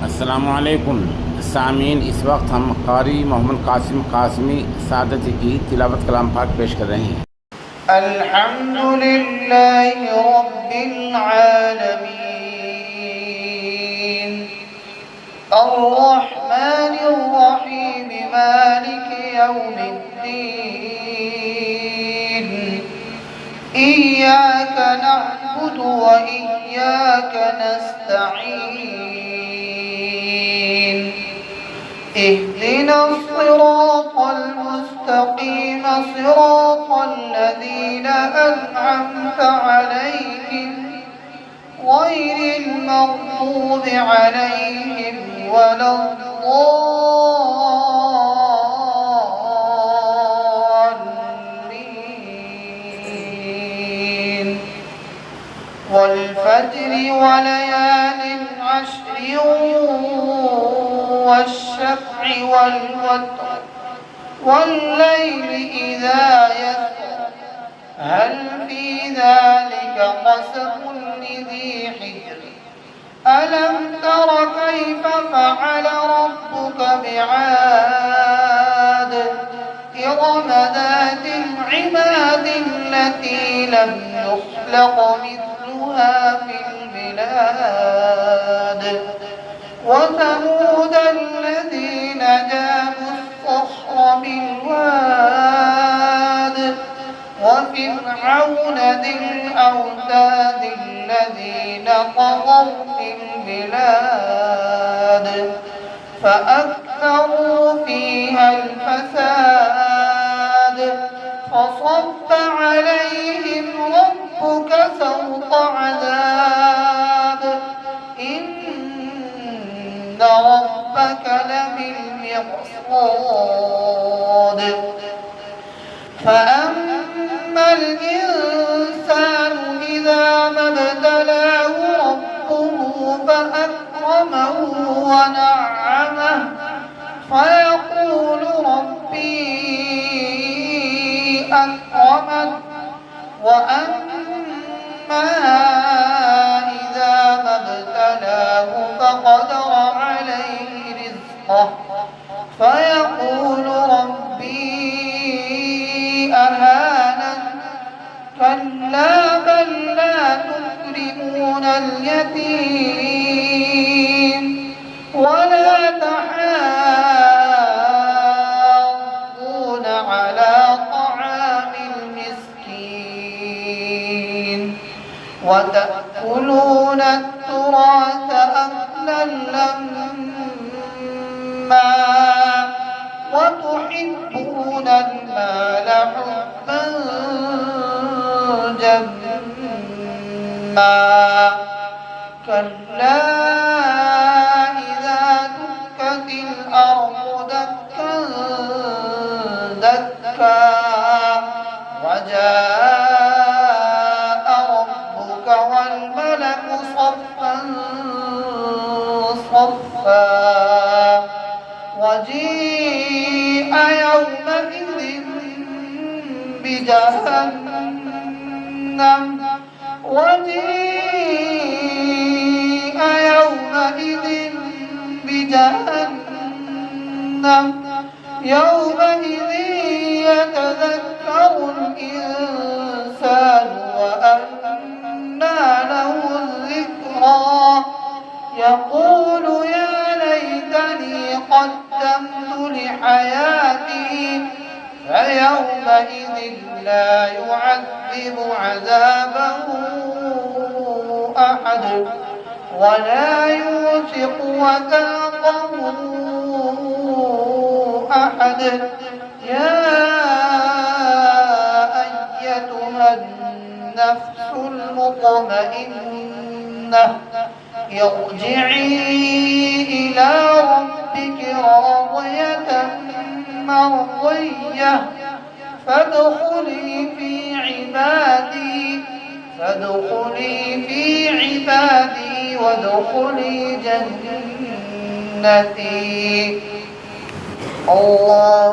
अस्सलामुअलैकुम सामीन। इस वक्त हम कारी मोहम्मद कासिम कासमी सादती की तिलावत कलाम पाक पेश कर रहे हैं। अल्हम्दुलिल्लाहि रब्बिल आलमीन अर्रहमानिर रहीम मालिकि यौमिद्दीन इय्याका नअबुदु व इय्याका नस्तईन اهدنا الصراط المستقيم صراط الذين أنعمت عليهم غير المغضوب عليهم ولا الضالين والفجر وليال عشر والشفع والوتر والليل إذا يسر هل في ذلك قسم لذي حجر ألم تر كيف فعل ربك بعاد إرم ذات العماد التي لم يخلق مثلها في البلاد وثمود الذين جابوا الصخر بالواد وفرعون ذي الأوتاد الذين طغوا في البلاد فأكثروا فيها الفساد فصب عليهم ربك سوط عذاب إن ربك لبالمرصاد فأما الإنسان إذا ما ابتلاه ربه فأكرمه ونعمه فيقول ربي أكرمن وأما إذا ما ابتلاه فقدر عليه رزقه فيقول ربي أهانن كلا بل لا تكرمون اليتيم ولا تحاضون على طعام المسكين وتأكلون التراث أكلا لما وتحبون المال حبا جما كلا إذا دكت الأرض دكا دكا وجاء ربك والملك صفا صفا وجيء يومئذ بجهنم وجيء يومئذ بجهنم يومئذ يتذكر الإنسان وأنى له الذكرى يقول يا ليتني قدمت لحياتي فيومئذ لا يعذب عذابه أحد ولا يوثق وثاقه أحد يا أيتها النفس المطمئنة ارجعي إلى ربك راضية مرضية فادخلي في عبادي وادخلي جنتي. الله